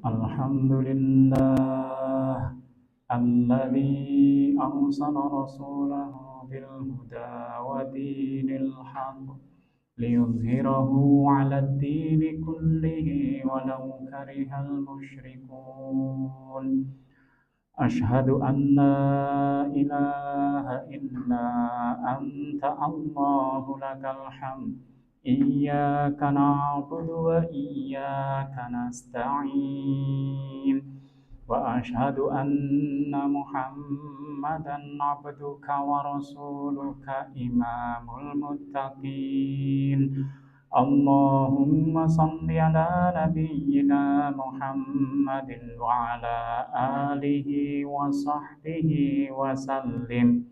Alhamdulillah alladzi arsala rasulahu bil huda wa dinil haqq liyuzhirahu 'alad dini kullihi walau karihal musyrikun. Asyhadu an la ilaha illa anta Allahu lakal hamd. Iyyaka na'budu wa iyyaka nasta'in. Wa asyhadu anna Muhammadan 'abduka wa rasuluka imamul muttaqin. Allahumma salli ala nabiyyina Muhammadin wa ala alihi wa sahbihi wa sallim.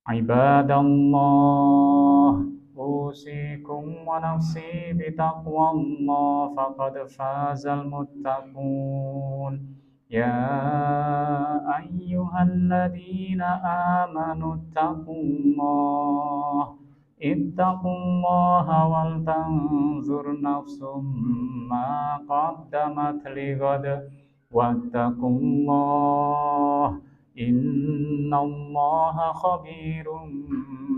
Ibadallah, usikum wa nafsi bitaqwallah faqad fazal muttaqun. Ya ayyuhalladzina amanu taqullah ittaqullaha wal tanzur nafsum ma qaddamat lighad wattaqullah innallaha khabirum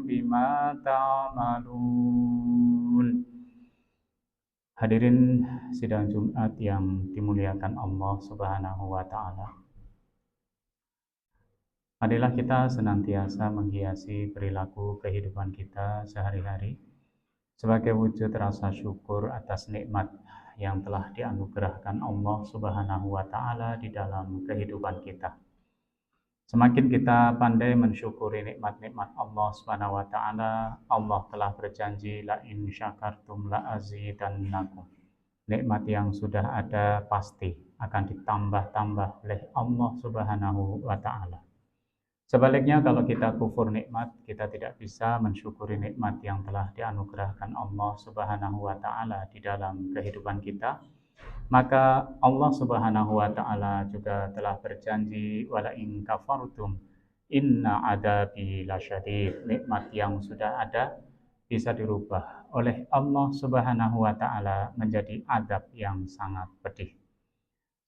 bima ta'malun. Hadirin sidang Jumat yang dimuliakan Allah Subhanahu wa taala. Marilah kita senantiasa menghiasi perilaku kehidupan kita sehari-hari sebagai wujud rasa syukur atas nikmat yang telah dianugerahkan Allah Subhanahu wa taala di dalam kehidupan kita. Semakin kita pandai mensyukuri nikmat-nikmat Allah Subhanahu wa taala, Allah telah berjanji la in syakartum la azidannakum. Nikmat yang sudah ada pasti akan ditambah-tambah oleh Allah Subhanahu wa taala. Sebaliknya kalau kita kufur nikmat, kita tidak bisa mensyukuri nikmat yang telah dianugerahkan Allah Subhanahu wa taala di dalam kehidupan kita. Maka Allah Subhanahu wa taala juga telah berjanji wala in kafartum inna adabi lasyadid. Nikmat yang sudah ada bisa dirubah oleh Allah Subhanahu wa taala menjadi adab yang sangat pedih.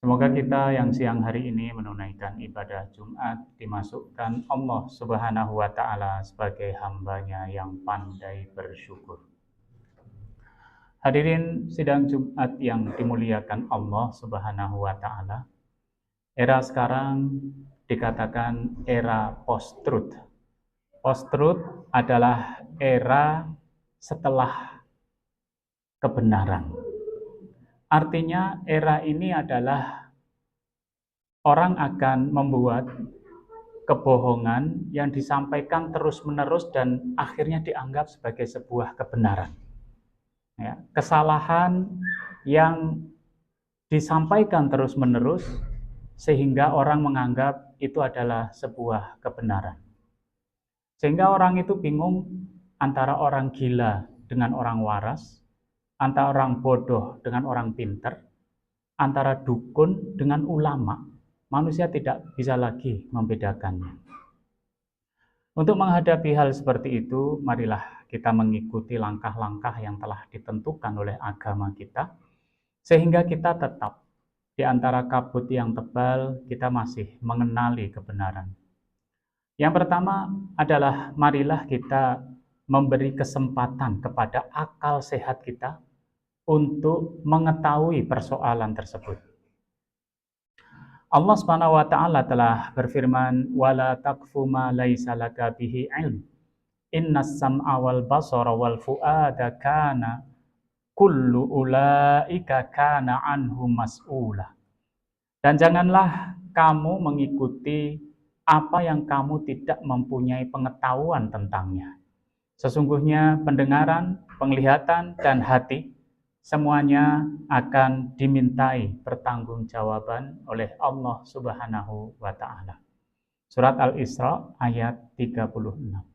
Semoga kita yang siang hari ini menunaikan ibadah Jumat dimasukkan Allah Subhanahu wa taala sebagai hambanya yang pandai bersyukur. Hadirin sidang Jumat yang dimuliakan Allah Subhanahu wa taala. Era sekarang dikatakan era post-truth. Post-truth adalah era setelah kebenaran. Artinya era ini adalah orang akan membuat kebohongan yang disampaikan terus-menerus dan akhirnya dianggap sebagai sebuah kebenaran. Ya, kesalahan yang disampaikan terus-menerus sehingga orang menganggap itu adalah sebuah kebenaran. Sehingga orang itu bingung antara orang gila dengan orang waras, antara orang bodoh dengan orang pinter, antara dukun dengan ulama. Manusia tidak bisa lagi membedakannya. Untuk menghadapi hal seperti itu, marilah kita mengikuti langkah-langkah yang telah ditentukan oleh agama kita, sehingga kita tetap di antara kabut yang tebal, kita masih mengenali kebenaran. Yang pertama adalah marilah kita memberi kesempatan kepada akal sehat kita untuk mengetahui persoalan tersebut. Allah Subhanahu wa taala telah berfirman, "Wala taqfu ma laisa laka bihi ilm. Innas sam'a wal basara wal fuada kana kullu ulaika kana anhu mas'ula." Dan janganlah kamu mengikuti apa yang kamu tidak mempunyai pengetahuan tentangnya. Sesungguhnya pendengaran, penglihatan, dan hati semuanya akan dimintai pertanggungjawaban oleh Allah Subhanahu wa taala. Surat Al-Isra ayat 36.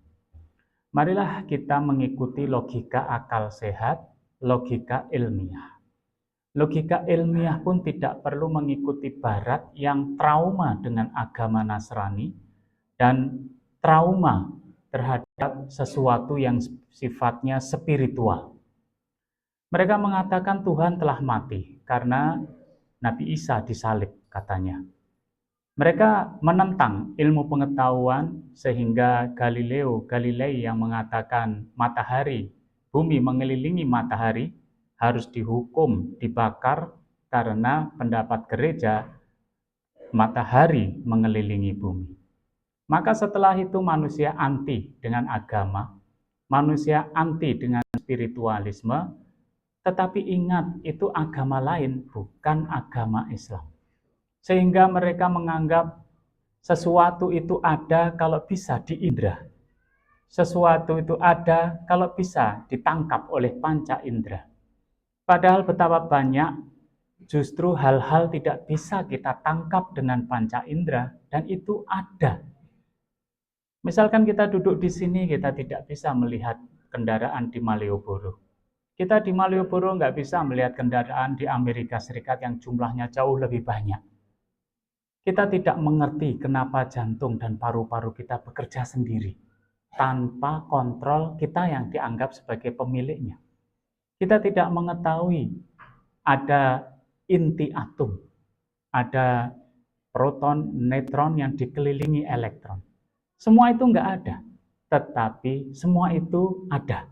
Marilah kita mengikuti logika akal sehat, logika ilmiah. Logika ilmiah pun tidak perlu mengikuti barat yang trauma dengan agama Nasrani dan trauma terhadap sesuatu yang sifatnya spiritual. Mereka mengatakan Tuhan telah mati karena Nabi Isa disalib katanya. Mereka menentang ilmu pengetahuan sehingga Galileo Galilei yang mengatakan matahari, bumi mengelilingi matahari harus dihukum, dibakar karena pendapat gereja matahari mengelilingi bumi. Maka setelah itu manusia anti dengan agama, manusia anti dengan spiritualisme, tetapi ingat itu agama lain, bukan agama Islam. Sehingga mereka menganggap sesuatu itu ada kalau bisa diindra. Sesuatu itu ada kalau bisa ditangkap oleh panca indera. Padahal betapa banyak justru hal-hal tidak bisa kita tangkap dengan panca indera dan itu ada. Misalkan kita duduk di sini, kita tidak bisa melihat kendaraan di Malioboro. Kita di Malioboro nggak bisa melihat kendaraan di Amerika Serikat yang jumlahnya jauh lebih banyak. Kita tidak mengerti kenapa jantung dan paru-paru kita bekerja sendiri, tanpa kontrol kita yang dianggap sebagai pemiliknya. Kita tidak mengetahui ada inti atom, ada proton, neutron yang dikelilingi elektron. Semua itu nggak ada, tetapi semua itu ada.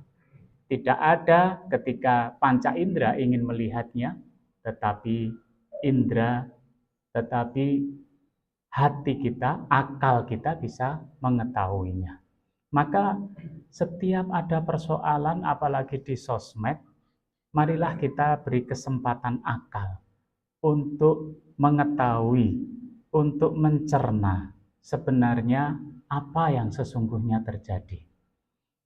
Tidak ada ketika panca indera ingin melihatnya, tetapi hati kita, akal kita bisa mengetahuinya. Maka setiap ada persoalan, apalagi di sosmed, marilah kita beri kesempatan akal untuk mengetahui, untuk mencerna sebenarnya apa yang sesungguhnya terjadi.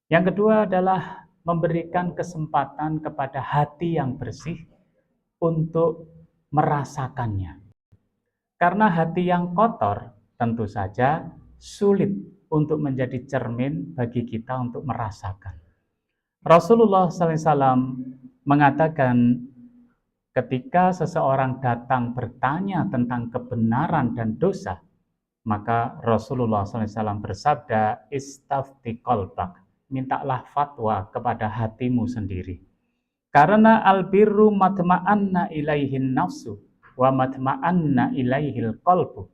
Yang kedua adalah memberikan kesempatan kepada hati yang bersih untuk merasakannya. Karena hati yang kotor tentu saja sulit untuk menjadi cermin bagi kita untuk merasakan. Rasulullah SAW mengatakan ketika seseorang datang bertanya tentang kebenaran dan dosa, maka Rasulullah SAW bersabda, istafti qalbak, mintalah fatwa kepada hatimu sendiri. Karena albirru matma'anna ilaihin nafsu, wa matma'anna ilaihil qalbu.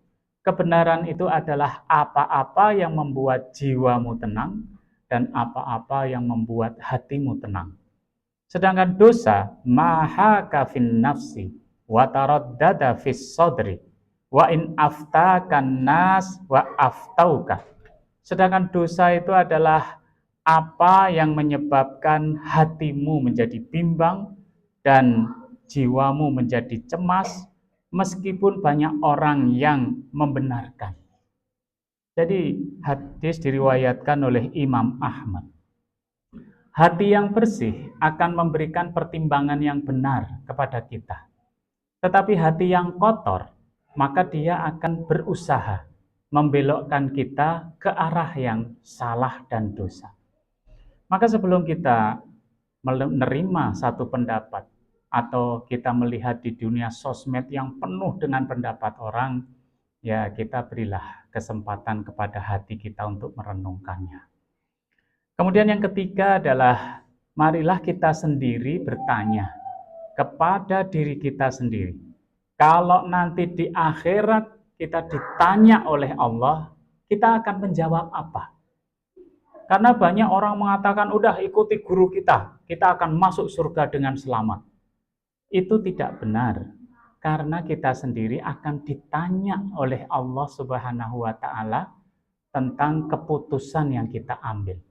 Kebenaran itu adalah apa-apa yang membuat jiwamu tenang dan apa-apa yang membuat hatimu tenang. Sedangkan dosa mahaka fin nafsi wa taraddada fis sadri wa in aftakan nas wa aftauka. Sedangkan dosa itu adalah apa yang menyebabkan hatimu menjadi bimbang dan jiwamu menjadi cemas meskipun banyak orang yang membenarkan. Jadi hadis diriwayatkan oleh Imam Ahmad. Hati yang bersih akan memberikan pertimbangan yang benar kepada kita. Tetapi hati yang kotor, maka dia akan berusaha membelokkan kita ke arah yang salah dan dosa. Maka sebelum kita menerima satu pendapat atau kita melihat di dunia sosmed yang penuh dengan pendapat orang, ya kita berilah kesempatan kepada hati kita untuk merenungkannya. Kemudian yang ketiga adalah marilah kita sendiri bertanya kepada diri kita sendiri. Kalau nanti di akhirat kita ditanya oleh Allah, kita akan menjawab apa? Karena banyak orang mengatakan, udah ikuti guru kita akan masuk surga dengan selamat. Itu tidak benar, karena kita sendiri akan ditanya oleh Allah Subhanahu wa Ta'ala tentang keputusan yang kita ambil.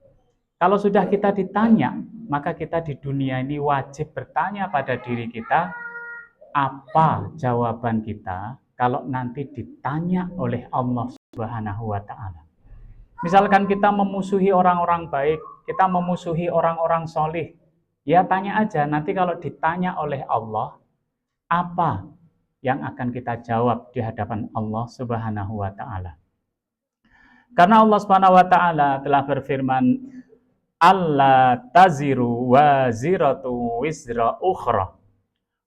Kalau sudah kita ditanya, maka kita di dunia ini wajib bertanya pada diri kita, apa jawaban kita kalau nanti ditanya oleh Allah Subhanahu wa Ta'ala. Misalkan kita memusuhi orang-orang baik, kita memusuhi orang-orang solih, ya tanya aja, nanti kalau ditanya oleh Allah, apa yang akan kita jawab di hadapan Allah Subhanahu wa Ta'ala. Karena Allah Subhanahu wa Ta'ala telah berfirman, alla taziru waziratu wizra ukhra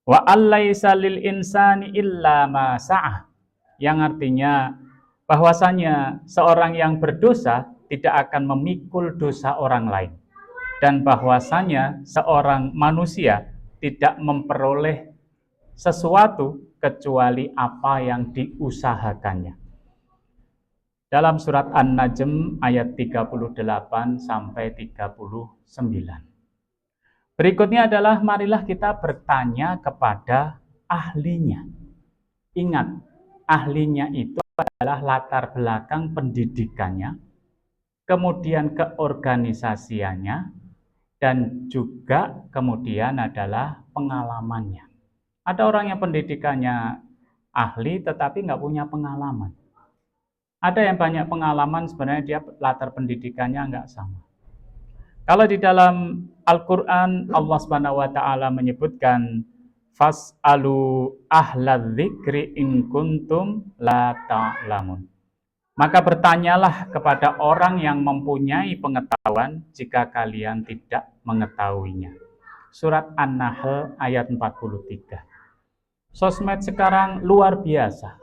wa allaisa lil insani illa ma sa'ah, yang artinya bahwasanya seorang yang berdosa tidak akan memikul dosa orang lain dan bahwasanya seorang manusia tidak memperoleh sesuatu kecuali apa yang diusahakannya. Dalam surat An-Najm ayat 38 sampai 39. Berikutnya adalah marilah kita bertanya kepada ahlinya. Ingat, ahlinya itu adalah latar belakang pendidikannya, kemudian keorganisasiannya, dan juga kemudian adalah pengalamannya. Ada orang yang pendidikannya ahli tetapi nggak punya pengalaman. Ada yang banyak pengalaman, sebenarnya dia latar pendidikannya nggak sama. Kalau di dalam Al-Quran, Allah Subhanahu wa Ta'ala menyebutkan fas'alu ahlal dzikri in kuntum la ta'lamun. Maka bertanyalah kepada orang yang mempunyai pengetahuan jika kalian tidak mengetahuinya. Surat An-Nahl ayat 43. Sosmed sekarang luar biasa.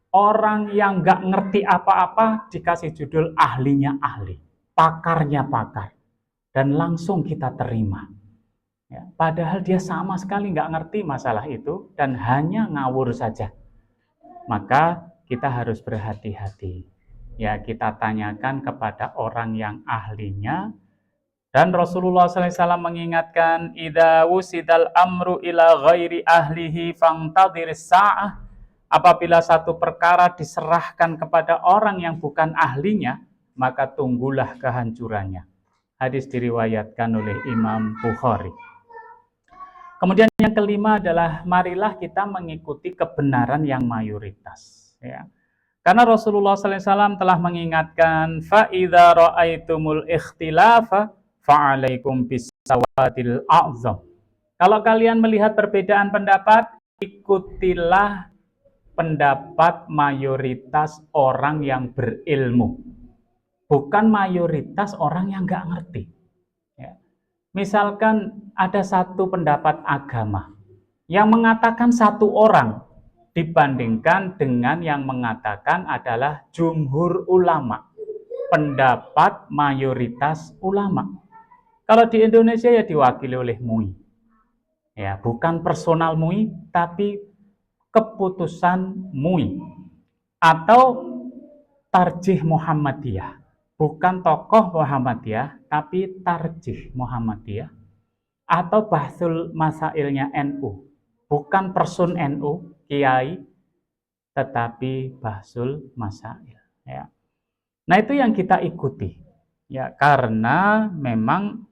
Orang yang nggak ngerti apa-apa dikasih judul ahlinya ahli, pakarnya pakar, dan langsung kita terima. Ya, padahal dia sama sekali nggak ngerti masalah itu dan hanya ngawur saja. Maka kita harus berhati-hati. Ya, kita tanyakan kepada orang yang ahlinya. Dan Rasulullah SAW mengingatkan, idza wusidal amru ila ghairi ahlihi fangtadhiris sa'ah. Apabila satu perkara diserahkan kepada orang yang bukan ahlinya, maka tunggulah kehancurannya. Hadis diriwayatkan oleh Imam Bukhari. Kemudian yang kelima adalah marilah kita mengikuti kebenaran yang mayoritas. Ya. Karena Rasulullah SAW telah mengingatkan, فَإِذَا رَأَيْتُمُ الْإِخْتِلَافَ فَعَلَيْكُمْ بِالسَّوَادِلْ أَعْظَمِ. Kalau kalian melihat perbedaan pendapat, ikutilah pendapat mayoritas orang yang berilmu, bukan mayoritas orang yang nggak ngerti. Ya. Misalkan ada satu pendapat agama yang mengatakan satu orang dibandingkan dengan yang mengatakan adalah jumhur ulama, pendapat mayoritas ulama. Kalau di Indonesia ya diwakili oleh MUI. Ya, bukan personal MUI, tapi keputusan MUI atau Tarjih Muhammadiyah, bukan tokoh Muhammadiyah tapi Tarjih Muhammadiyah, atau Bahsul Masailnya NU, bukan person NU kiai tetapi Bahsul Masail. Ya. Nah itu yang kita ikuti, ya, karena memang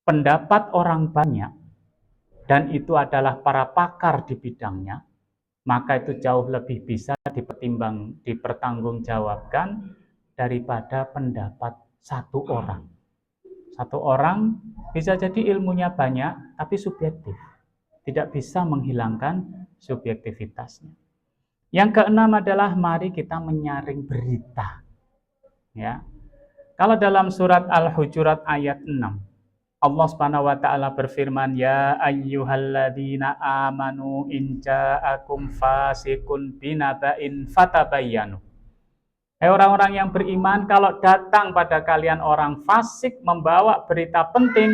pendapat orang banyak dan itu adalah para pakar di bidangnya, maka itu jauh lebih bisa dipertanggungjawabkan daripada pendapat satu orang. Satu orang bisa jadi ilmunya banyak, tapi subjektif. Tidak bisa menghilangkan subjektivitasnya. Yang keenam adalah mari kita menyaring berita. Ya. Kalau dalam surat Al-Hujurat ayat 6, Allah Subhanahu wa Ta'ala berfirman, ya ayyuhalladzina amanu in ja'akum fasiqun binaba'in fatabayyanu. Hai orang-orang yang beriman, kalau datang pada kalian orang fasik membawa berita penting,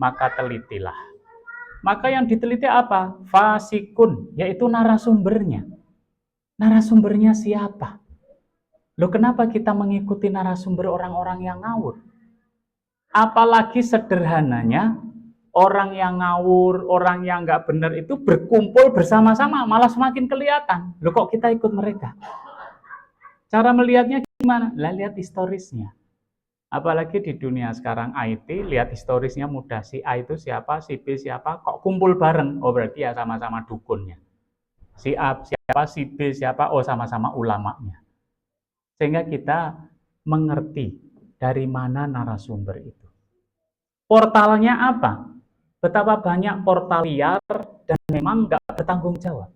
maka telitilah. Maka yang diteliti apa? Fasikun, yaitu narasumbernya. Narasumbernya siapa? Loh, kenapa kita mengikuti narasumber orang-orang yang ngawur? Apalagi sederhananya, orang yang ngawur, orang yang nggak benar itu berkumpul bersama-sama, malah semakin kelihatan. Loh, kok kita ikut mereka? Cara melihatnya gimana? Lah, lihat historisnya. Apalagi di dunia sekarang IT, lihat historisnya mudah. Si A itu siapa, si B siapa, kok kumpul bareng? Oh, berarti ya sama-sama dukunnya. Si A siapa, si B siapa, oh sama-sama ulamanya. Sehingga kita mengerti dari mana narasumber itu. Portalnya apa? Betapa banyak portal liar dan memang nggak bertanggung jawab.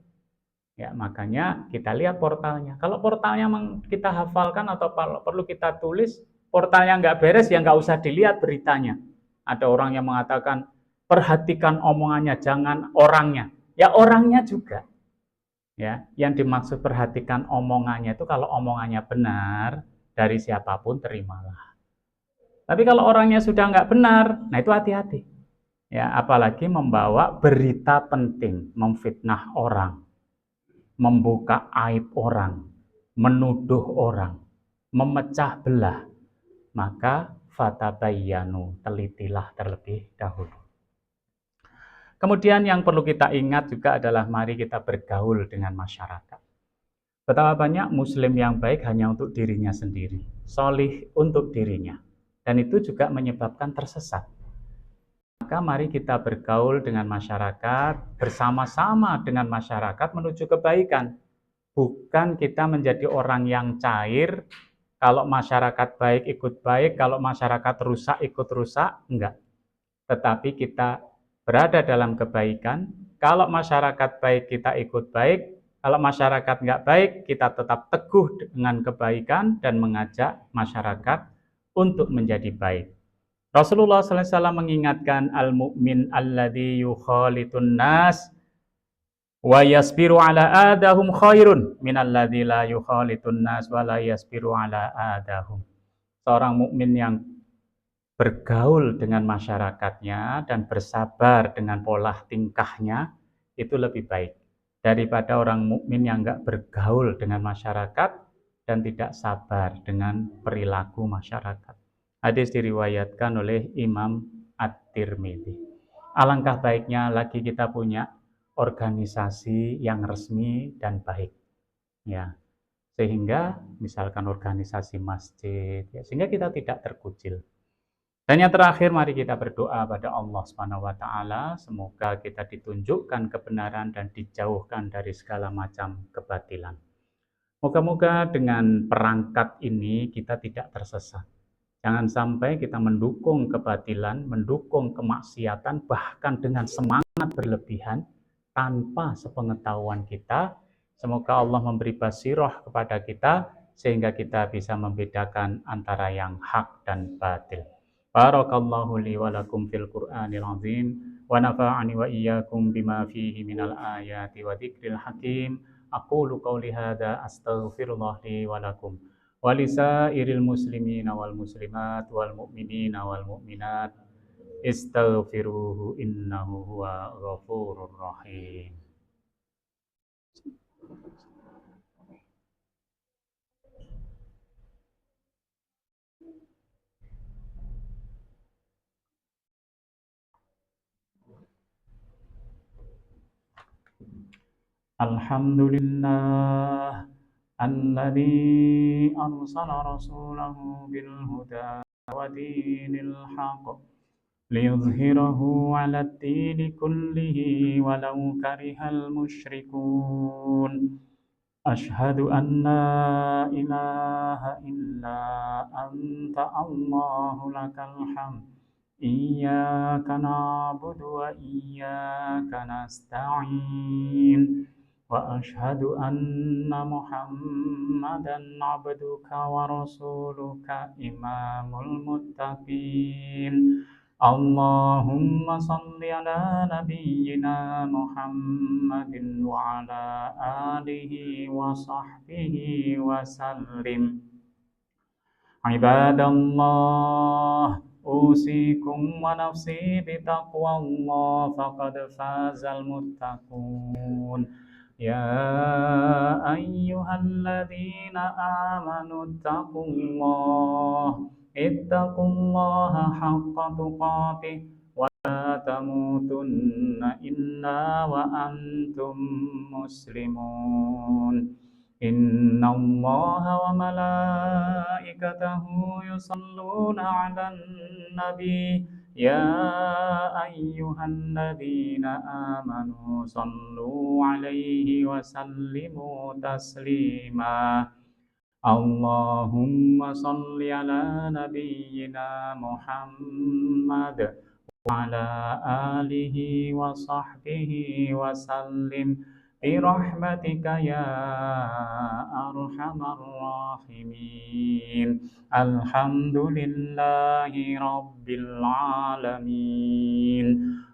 Ya, makanya kita lihat portalnya. Kalau portalnya kita hafalkan atau perlu kita tulis, portalnya nggak beres, ya nggak usah dilihat beritanya. Ada orang yang mengatakan, perhatikan omongannya, jangan orangnya. Ya orangnya juga. Ya, yang dimaksud perhatikan omongannya itu kalau omongannya benar, dari siapapun terimalah. Tapi kalau orangnya sudah nggak benar, nah itu hati-hati. Ya, apalagi membawa berita penting, memfitnah orang, membuka aib orang, menuduh orang, memecah belah, maka fatabayyanu, telitilah terlebih dahulu. Kemudian yang perlu kita ingat juga adalah mari kita bergaul dengan masyarakat. Betapa banyak muslim yang baik hanya untuk dirinya sendiri, solih untuk dirinya. Dan itu juga menyebabkan tersesat. Maka mari kita bergaul dengan masyarakat, bersama-sama dengan masyarakat menuju kebaikan. Bukan kita menjadi orang yang cair, kalau masyarakat baik ikut baik, kalau masyarakat rusak ikut rusak, enggak. Tetapi kita berada dalam kebaikan, kalau masyarakat baik kita ikut baik, kalau masyarakat enggak baik, kita tetap teguh dengan kebaikan dan mengajak masyarakat untuk menjadi baik. Rasulullah SAW mengingatkan al-mu'min alladhi yukhalitun nas wa yasbiru ala adahum khairun minalladzi la yukhalitun nas wa la yasbiru ala adahum. Seorang mukmin yang bergaul dengan masyarakatnya dan bersabar dengan pola tingkahnya itu lebih baik daripada orang mukmin yang enggak bergaul dengan masyarakat dan tidak sabar dengan perilaku masyarakat. Hadis diriwayatkan oleh Imam At-Tirmidzi. Alangkah baiknya lagi kita punya organisasi yang resmi dan baik, ya, sehingga misalkan organisasi masjid, ya, sehingga kita tidak terkucil. Dan yang terakhir, mari kita berdoa pada Allah Subhanahu wa taala, semoga kita ditunjukkan kebenaran dan dijauhkan dari segala macam kebatilan. Moga-moga dengan perangkat ini kita tidak tersesat. Jangan sampai kita mendukung kebatilan, mendukung kemaksiatan, bahkan dengan semangat berlebihan tanpa sepengetahuan kita. Semoga Allah memberi basirah kepada kita sehingga kita bisa membedakan antara yang hak dan batil. Barakallahu li wa lakum fil Qur'anil azim wa nafa'ani wa iyyakum bima fihi minal ayati wa dzikril hakim. Aqulu qawli hadza astaghfirullah li wa lakum walisairil muslimina wal muslimat wal mu'minina wal mu'minat istaghfiruhu innahu huwa ghafurur rahim. Alhamdulillah alladzi arsala rasulahu bil huda wa dinil haqq liyuzhirahu 'alad dini kullihi walau karihal musyrikun. Asyhadu an la ilaha illa anta Allahu lakal hamd. Iyyaka na'budu wa iyyaka nasta'in. Wa asyhadu anna Muhammadan 'abduka wa rasuluka imamul muttaqin. Allahumma salli ala nabiyyina Muhammadin wa ala alihi wa sahbihi wa sallim. Ibadallah, usikum wa nafsi bitaqwallah faqad fazal muttaqun. Ya ayyuhalladzina amanu taqullah ittaqullaha haqqa tuqatih wa la tamutunna illa wa antum muslimun. Innallaha wa malaikatahu yusalluna 'alan nabi ya ayyuhalladzina amanu sallu 'alaihi wa sallimu taslima. Allahumma salli ala nabiyyina Muhammad wa ala alihi wa sahbihi wa sallim birahmatika ya arhamar rahimin. Alhamdulillahi rabbil alamin.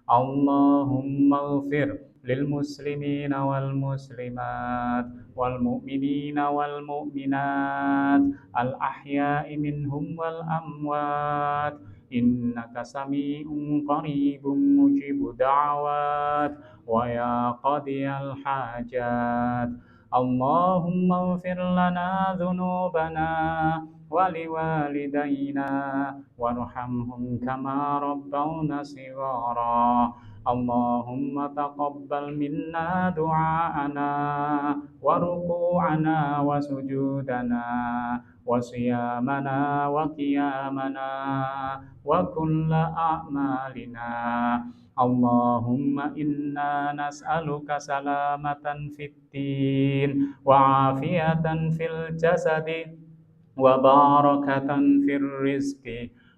Allahumma ighfir lil muslimina wal muslimat wal mu'minina wal mu'minat al ahya'i minhum wal amwat إنك سميع قريب مجيب الدعوات ويا قاضي الحاجات اللهم اغفر لنا ذنوبنا ولوالدينا وارحمهم كما ربونا صغارا اللهم تقبل منا دعاءنا وركوعنا وسجودنا وصيامنا وقيامنا وكل أعمالنا اللهم إنا نسألك سلامة في الدين وعافية في الجسد وبركة في الرزق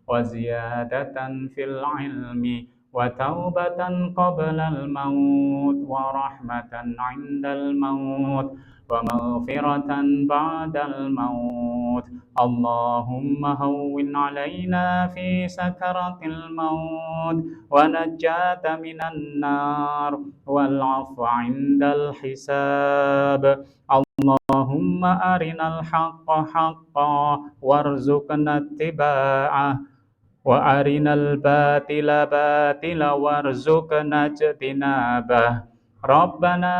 وزيادة في العلم وتوبة قبل الموت ورحمة عند الموت ومغفرة بعد الموت اللهم هون علينا في سكرة الموت ونجاة من النار والعفو عند الحساب اللهم أرنا الحق حقا وارزقنا اتباعه وأرنا الباطل باطلا وارزقنا اجتنابه ربنا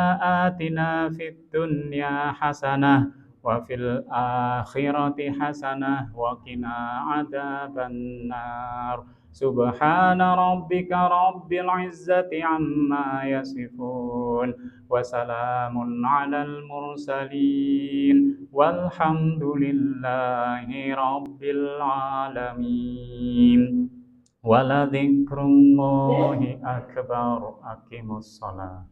آتنا في الدنيا حسنة وفي الآخرة حسنة وقنا عذاب النار سبحان ربك رب العزة عما يصفون وسلام على المرسلين والحمد لله رب العالمين ولذكر الله أكبر أقيموا الصلاة